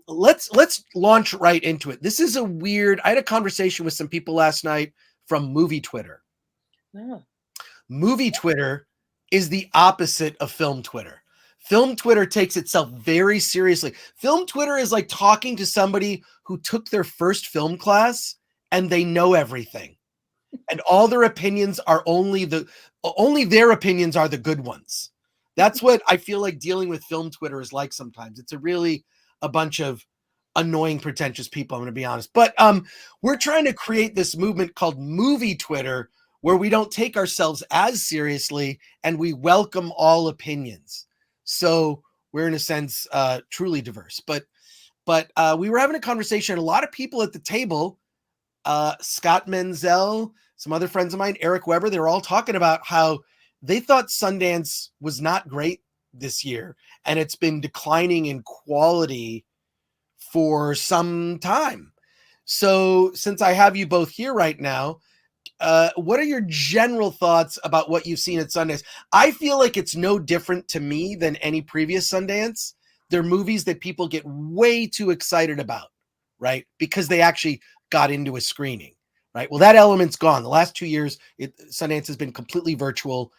Let's launch right into it. This is I had a conversation with some people last night from movie Twitter. Oh. Movie Twitter is the opposite of film Twitter. Film Twitter takes itself very seriously. Film Twitter is like talking to somebody who took their first film class and they know everything. And all their opinions are only their opinions are the good ones. That's what I feel like dealing with film Twitter is like sometimes. It's a bunch of annoying, pretentious people, I'm going to be honest. But we're trying to create this movement called Movie Twitter, where we don't take ourselves as seriously and we welcome all opinions. So we're in a sense truly diverse. But we were having a conversation. A lot of people at the table, Scott Menzel, some other friends of mine, Eric Weber, they were all talking about how they thought Sundance was not great this year, and it's been declining in quality for some time. So since I have you both here right now, what are your general thoughts about what you've seen at Sundance? I feel like it's no different to me than any previous Sundance. They're movies that people get way too excited about, right? Because they actually got into a screening, right? Well, that element's gone. The last 2 years, Sundance has been completely virtual.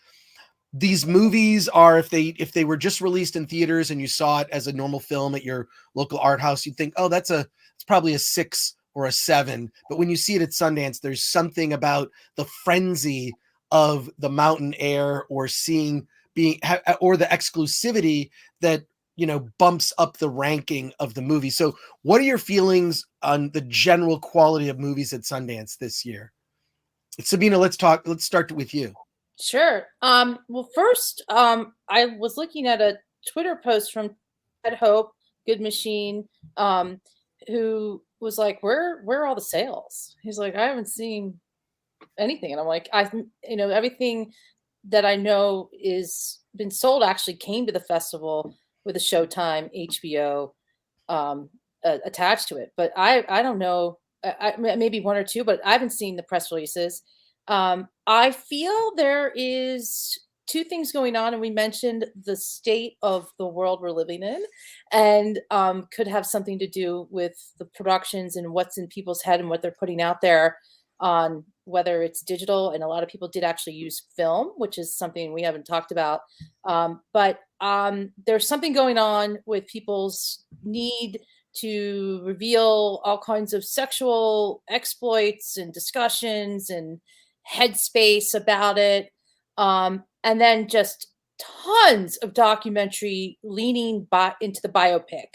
These movies are, if they were just released in theaters and you saw it as a normal film at your local art house, you'd think, oh, it's probably a 6 or a 7. But when you see it at Sundance, there's something about the frenzy of the mountain air or the exclusivity that, bumps up the ranking of the movie. So what are your feelings on the general quality of movies at Sundance this year? Sabina, let's start with you. Sure. Well, first, I was looking at a Twitter post from Ted Hope, Good Machine, who was like, where are all the sales? He's like, I haven't seen anything. And I'm like, everything that I know is been sold actually came to the festival with a Showtime, HBO attached to it. But I don't know, maybe one or two, but I haven't seen the press releases. I feel there is two things going on, and we mentioned the state of the world we're living in, and could have something to do with the productions and what's in people's head and what they're putting out there on whether it's digital. And a lot of people did actually use film, which is something we haven't talked about. But there's something going on with people's need to reveal all kinds of sexual exploits and discussions and headspace about it. And then just tons of documentary leaning into the biopic,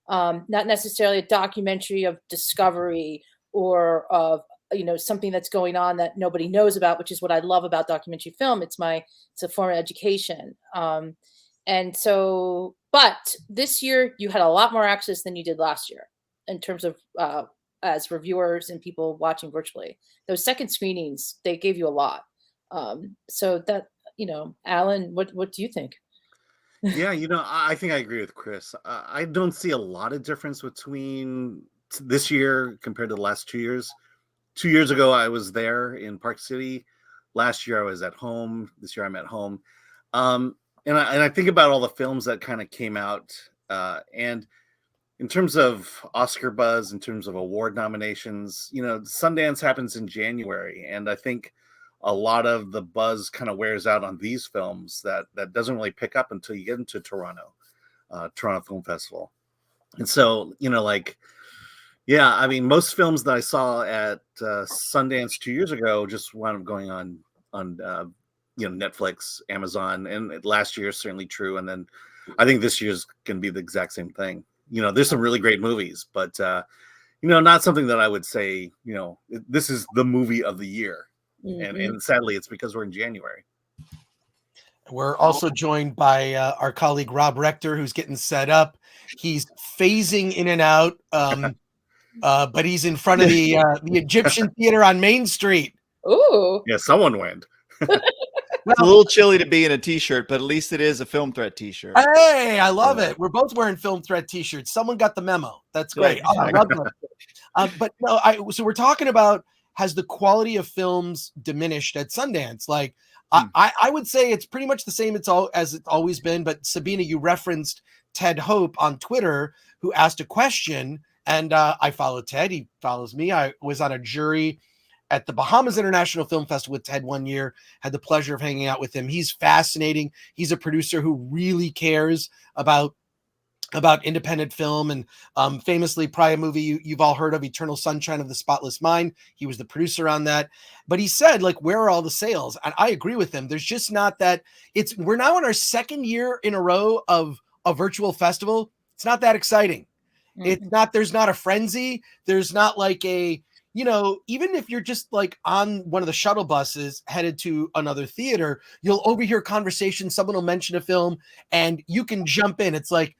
not necessarily a documentary of discovery or of, something that's going on that nobody knows about, which is what I love about documentary film. It's a form of education. And so, but this year you had a lot more access than you did last year in terms of, as reviewers and people watching virtually. Those second screenings, they gave you a lot. So that, Alan, what do you think? Yeah, I think I agree with Chris. I don't see a lot of difference between this year compared to the last 2 years. 2 years ago, I was there in Park City. Last year, I was at home. This year, I'm at home. And I think about all the films that kind of came out. And in terms of Oscar buzz, in terms of award nominations, Sundance happens in January. And I think a lot of the buzz kind of wears out on these films that doesn't really pick up until you get into Toronto Film Festival. And so, yeah, I mean, most films that I saw at Sundance 2 years ago just wound up going on Netflix, Amazon, and last year is certainly true. And then I think this year's going to be the exact same thing. There's some really great movies, but not something that I would say, this is the movie of the year. Mm-hmm. And sadly, it's because we're in January. We're also joined by our colleague Rob Rector, who's getting set up. He's phasing in and out, but he's in front of the Egyptian Theater on Main Street. Ooh. Yeah, someone went. It's a little chilly to be in a t-shirt, but at least it is a Film Threat t-shirt. Hey, I love it. We're both wearing Film Threat t-shirts. Someone got the memo. That's great. Oh, I love that. But no, so we're talking about, has the quality of films diminished at Sundance? Like, I would say it's pretty much the same as it's always been. But Sabina, you referenced Ted Hope on Twitter, who asked a question, and I follow Ted. He follows me. I was on a jury at the Bahamas International Film Festival with Ted one year. Had the pleasure of hanging out with him. He's fascinating. He's a producer who really cares about independent film, and famously, probably a movie you've all heard of, Eternal Sunshine of the Spotless Mind. He was the producer on that. But he said, like, where are all the sales? And I agree with him. There's just not that. We're now in our second year in a row of a virtual festival. It's not that exciting. It's not. There's not a frenzy. There's not like a, even if you're just like on one of the shuttle buses headed to another theater, you'll overhear conversations. Someone will mention a film and you can jump in. It's like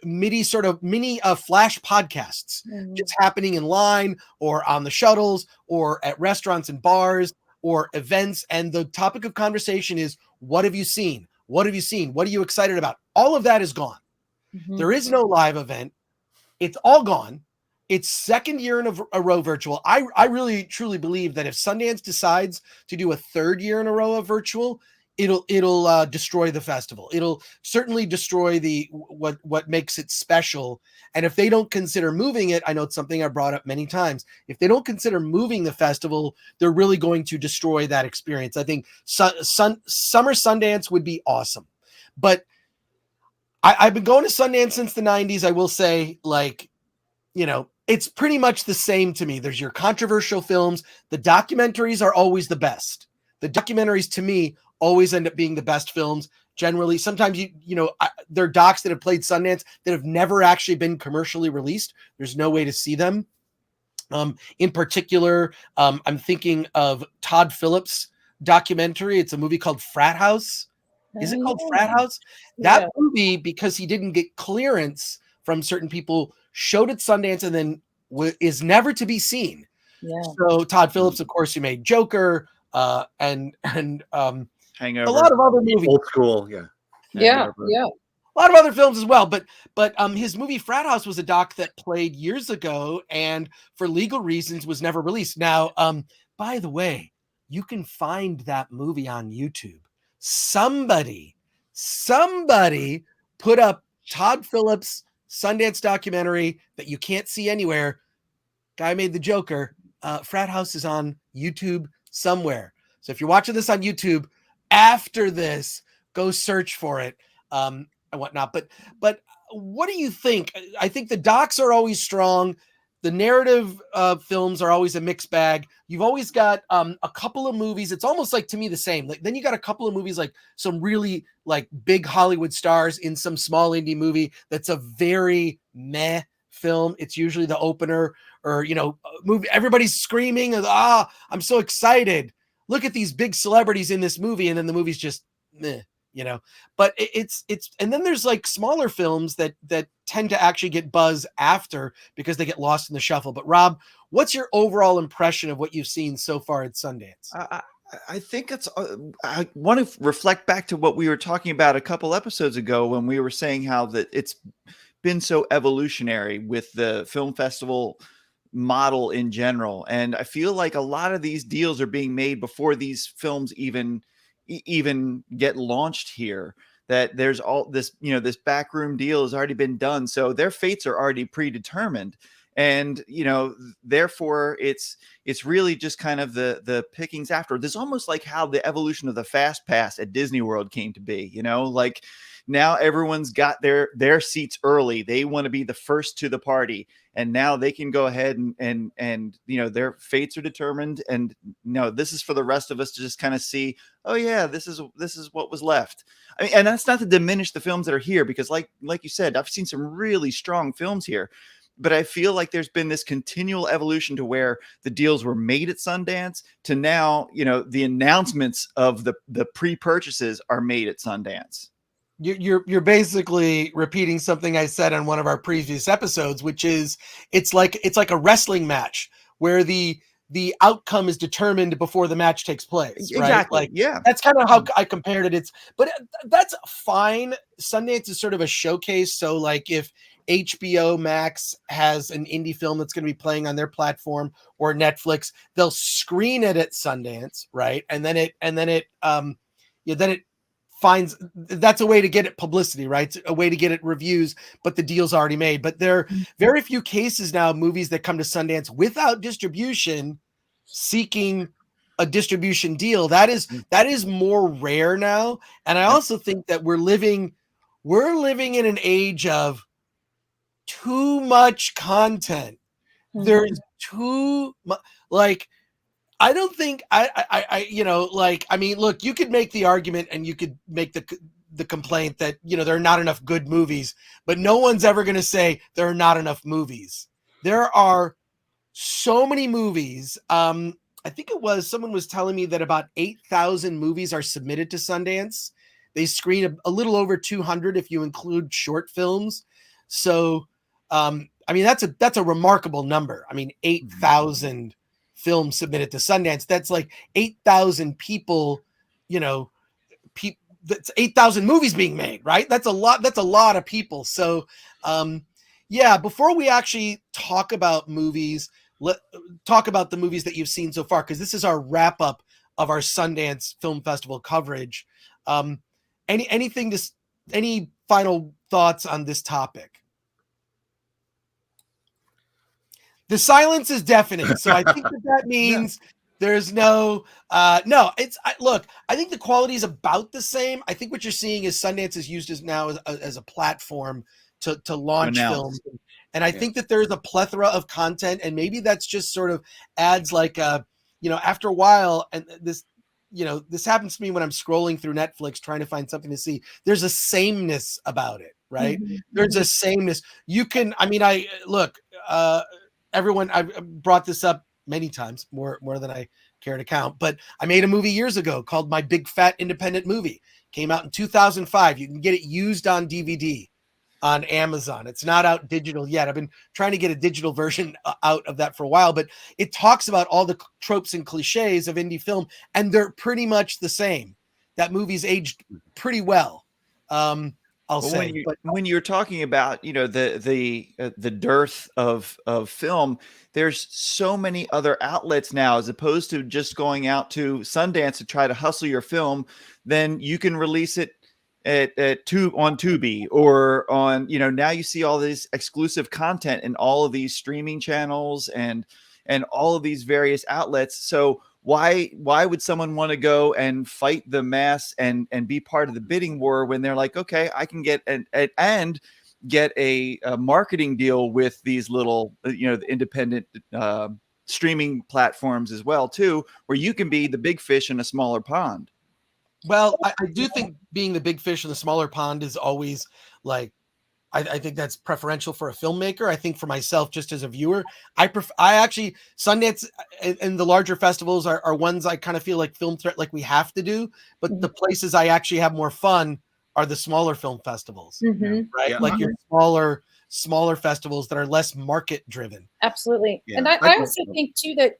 mini flash podcasts just happening in line or on the shuttles or at restaurants and bars or events. And the topic of conversation is, what have you seen? What have you seen? What are you excited about? All of that is gone. There is no live event. It's all gone. It's second year in a row virtual. I really truly believe that if Sundance decides to do a third year in a row of virtual, it'll destroy the festival. It'll certainly destroy what makes it special. And if they don't consider moving it, I know it's something I brought up many times. If they don't consider moving the festival, they're really going to destroy that experience. I think summer Sundance would be awesome, but I've been going to Sundance since the 90s. I will say, it's pretty much the same to me. There's your controversial films. The documentaries are always the best. The documentaries to me always end up being the best films. Generally, sometimes there are docs that have played Sundance that have never actually been commercially released. There's no way to see them. In particular, I'm thinking of Todd Phillips' documentary. It's a movie called Frat House. Is it called Frat House? That movie, because he didn't get clearance from certain people, showed at Sundance and then is never to be seen. Yeah. So Todd Phillips, of course, who made Joker and Hangover, a lot of other movies, Old School, yeah, a lot of other films as well. But his movie Frat House was a doc that played years ago and for legal reasons was never released. Now, by the way, you can find that movie on YouTube. Somebody put up Todd Phillips' Sundance documentary that you can't see anywhere. Guy made the Joker. Frat House is on YouTube somewhere. So if you're watching this on YouTube, after this, go search for it and whatnot. But what do you think? I think the docs are always strong. The narrative films are always a mixed bag. You've always got a couple of movies. It's almost like, to me, the same. Like, then you got a couple of movies, like some really like big Hollywood stars in some small indie movie that's a very meh film. It's usually the opener or, movie. Everybody's screaming, I'm so excited. Look at these big celebrities in this movie. And then the movie's just meh. But it's and then there's like smaller films that tend to actually get buzz after because they get lost in the shuffle. But Rob, what's your overall impression of what you've seen so far at Sundance? I think I want to reflect back to what we were talking about a couple episodes ago when we were saying how that it's been so evolutionary with the film festival model in general. And I feel like a lot of these deals are being made before these films even get launched here, that there's all this, this backroom deal has already been done. So their fates are already predetermined. And, therefore it's really just kind of the pickings after. There's almost like how the evolution of the Fast Pass at Disney World came to be, like now everyone's got their seats early. They want to be the first to the party. And now they can go ahead and their fates are determined. And this is for the rest of us to just kind of see, oh yeah, this is what was left. I mean, and that's not to diminish the films that are here, because like you said, I've seen some really strong films here. But I feel like there's been this continual evolution to where the deals were made at Sundance to now, the announcements of the pre-purchases are made at Sundance. You're basically repeating something I said on one of our previous episodes, which is it's like a wrestling match where the outcome is determined before the match takes place. Right? Exactly. Like, yeah, that's kind of how I compared it. But that's fine. Sundance is sort of a showcase. So like if HBO Max has an indie film that's going to be playing on their platform, or Netflix, they'll screen it at Sundance, right? And then it finds, that's a way to get it publicity, right? It's a way to get it reviews, but the deal's already made. But there are very few cases now of movies that come to Sundance without distribution seeking a distribution deal. That is more rare now. And I also think that we're living in an age of too much content. There's too much, like, I don't think I mean, look, you could make the argument and you could make the complaint that, there are not enough good movies, but no one's ever going to say there are not enough movies. There are so many movies. I think someone was telling me that about 8,000 movies are submitted to Sundance. They screen a little over 200 if you include short films. So, I mean, that's a remarkable number. I mean, 8,000 films submitted to Sundance. That's like 8,000 people, that's 8,000 movies being made, right? That's a lot of people. So, before we actually talk about movies, let's talk about the movies that you've seen so far, because this is our wrap up of our Sundance Film Festival coverage. Any final thoughts on this topic? The silence is deafening, so I think that means there's no. Look, I think the quality is about the same. I think what you're seeing is Sundance is used as a platform to launch films, and I think that there's a plethora of content, and maybe that's just sort of adds like after a while, and this happens to me when I'm scrolling through Netflix trying to find something to see. There's a sameness about it, right? There's a sameness. Everyone, I've brought this up many times, more than I care to count, but I made a movie years ago called My Big Fat Independent Movie. Came out in 2005. You can get it used on DVD on Amazon. It's not out digital yet. I've been trying to get a digital version out of that for a while, but it talks about all the tropes and cliches of indie film, and they're pretty much the same. That movie's aged pretty well. When you're talking about the dearth of film, there's so many other outlets now, as opposed to just going out to Sundance to try to hustle your film. Then you can release it on Tubi, or on now you see all this exclusive content in all of these streaming channels and all of these various outlets. So why would someone want to go and fight the mass and be part of the bidding war when they're like, okay, I can get a marketing deal with these little the independent streaming platforms as well too, where you can be the big fish in a smaller pond. Well, I do think being the big fish in the smaller pond is always like, I think that's preferential for a filmmaker. I think for myself, just as a viewer, I actually, Sundance and the larger festivals are ones I kind of feel like Film Threat, like we have to do, but the places I actually have more fun are the smaller film festivals, right? Yeah. Like your smaller festivals that are less market driven. Absolutely. Yeah. And I also think too that,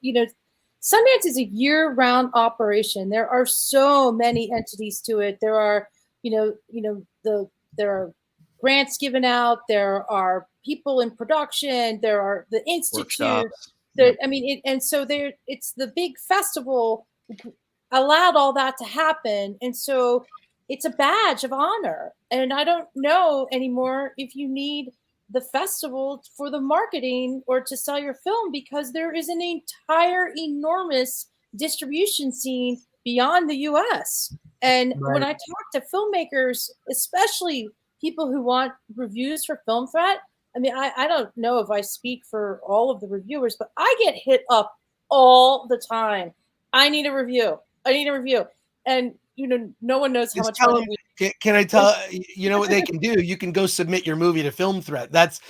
Sundance is a year-round operation. There are so many entities to it. There are, there are grants given out. There are people in production. There are the institute. It's the big festival allowed all that to happen, and so it's a badge of honor. And I don't know anymore if you need the festival for the marketing or to sell your film, because there is an entire enormous distribution scene beyond the US. And when I talk to filmmakers, especially people who want reviews for Film Threat, I mean, I don't know if I speak for all of the reviewers, but I get hit up all the time. I need a review. And no one knows how much money can I tell what they can do? You can go submit your movie to Film Threat. That's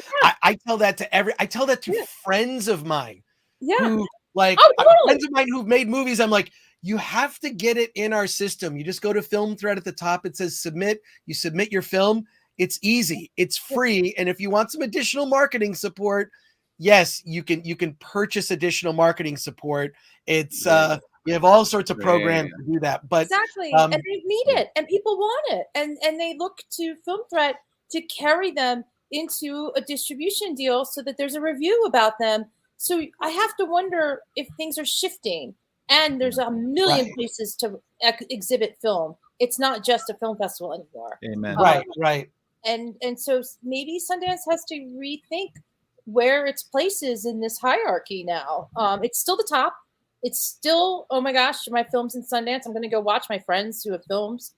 I tell that to friends of mine. Who friends of mine who've made movies. I'm like, you have to get it in our system. You just go to Film Threat at the top. It says submit. You submit your film. It's easy. It's free. And if you want some additional marketing support, yes, you can purchase additional marketing support. It's you have all sorts of programs to do that. But exactly. And they need it, and people want it. And they look to Film Threat to carry them into a distribution deal so that there's a review about them. So I have to wonder if things are shifting, and there's a million places to exhibit film. It's not just a film festival anymore. Amen. Right. And so maybe Sundance has to rethink where its place is in this hierarchy now. It's still the top. It's still, oh my gosh, my film's in Sundance. I'm going to go watch my friends who have films.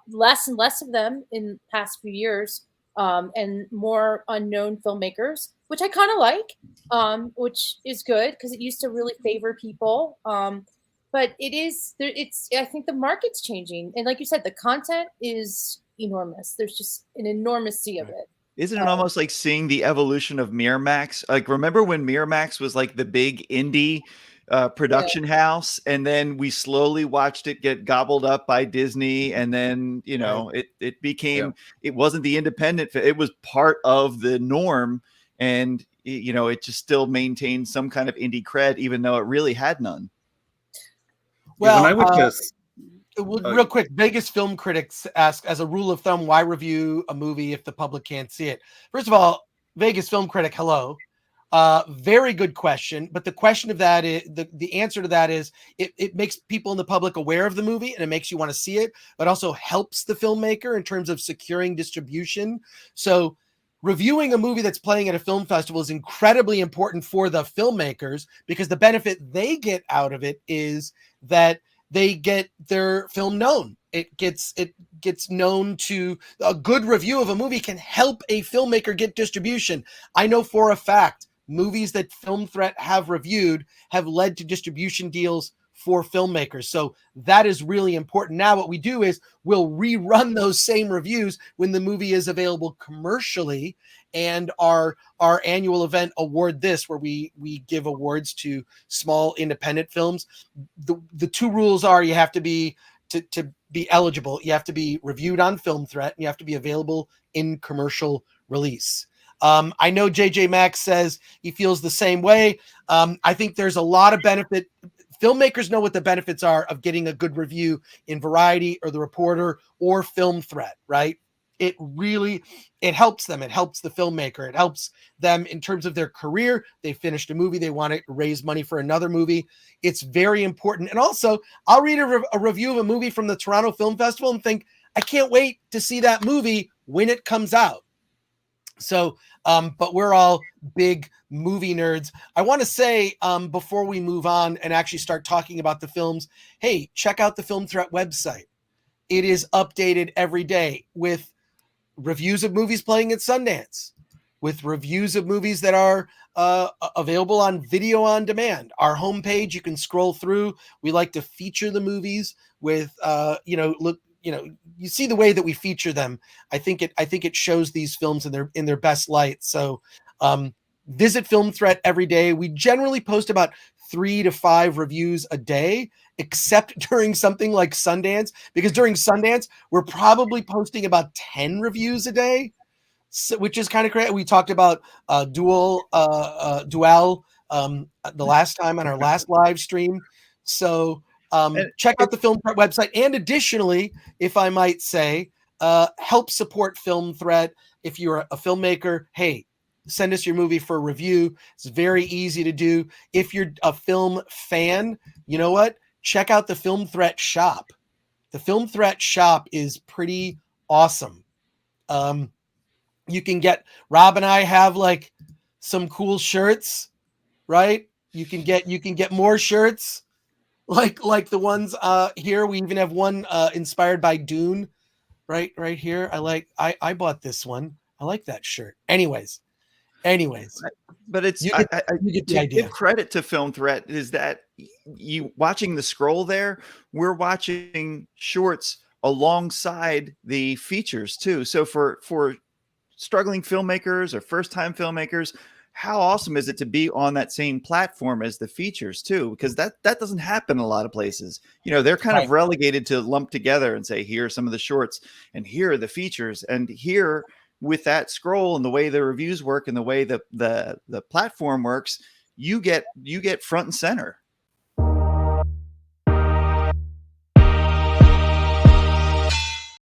Less and less of them in the past few years, and more unknown filmmakers, which I kind of like, which is good because it used to really favor people. But I think the market's changing. And like you said, the content is enormous. There's just an enormous sea of it. Isn't it almost like seeing the evolution of Miramax? Like, remember when Miramax was like the big indie production house, and then we slowly watched it get gobbled up by Disney, and then it became it wasn't the independent, it was part of the norm, and it just still maintained some kind of indie cred, even though it really had none. Well, when I would just real quick, Vegas film critics ask, as a rule of thumb, why review a movie if the public can't see it? First of all, Vegas film critic, hello. Very good question. But the question of that is, the answer to that is, it makes people in the public aware of the movie, and it makes you want to see it, but also helps the filmmaker in terms of securing distribution. So reviewing a movie that's playing at a film festival is incredibly important for the filmmakers, because the benefit they get out of it is that they get their film known. It gets known. To a good review of a movie can help a filmmaker get distribution. I know for a fact movies that Film Threat have reviewed have led to distribution deals for filmmakers. So that is really important. Now what we do is we'll rerun those same reviews when the movie is available commercially, and our annual event, Award This, where we give awards to small independent films. The two rules are, you have to be to be eligible, you have to be reviewed on Film Threat, and you have to be available in commercial release. I know JJ Max says he feels the same way. I think there's a lot of benefit. Filmmakers know what the benefits are of getting a good review in Variety or The Reporter or Film Threat, right? It helps them. It helps the filmmaker. It helps them in terms of their career. They finished a movie. They want to raise money for another movie. It's very important. And also, I'll read a review of a movie from the Toronto Film Festival and think, I can't wait to see that movie when it comes out. So, but we're all big movie nerds. I want to say, before we move on and actually start talking about the films, hey, check out the Film Threat website. It is updated every day with reviews of movies playing at Sundance, with reviews of movies that are available on video on demand. Our homepage, you can scroll through. We like to feature the movies with, you see the way that we feature them. I think it shows these films in their best light. So visit Film Threat every day. We generally post about 3 to 5 reviews a day, except during something like Sundance, because during Sundance, we're probably posting about 10 reviews a day, which is kind of crazy. We talked about Duel the last time on our last live stream. So check out the Film Threat website. And additionally, if I might say, help support Film Threat. If you're a filmmaker, hey, send us your movie for a review. It's very easy to do. If you're a film fan, you know what? Check out the Film Threat shop. The Film Threat shop is pretty awesome. You can get, Rob and I have like some cool shirts, right? You can get more shirts like the ones here. We even have one inspired by Dune, right here. I bought this one. I like that shirt. Anyways, but it's you get the idea. Give credit to Film Threat is that you watching the scroll there, we're watching shorts alongside the features too. So for struggling filmmakers or first-time filmmakers, how awesome is it to be on that same platform as the features too? Because that doesn't happen in a lot of places. They're kind of relegated to lump together and say, here are some of the shorts and here are the features. And here, with that scroll and the way the reviews work and the way the platform works, you get front and center.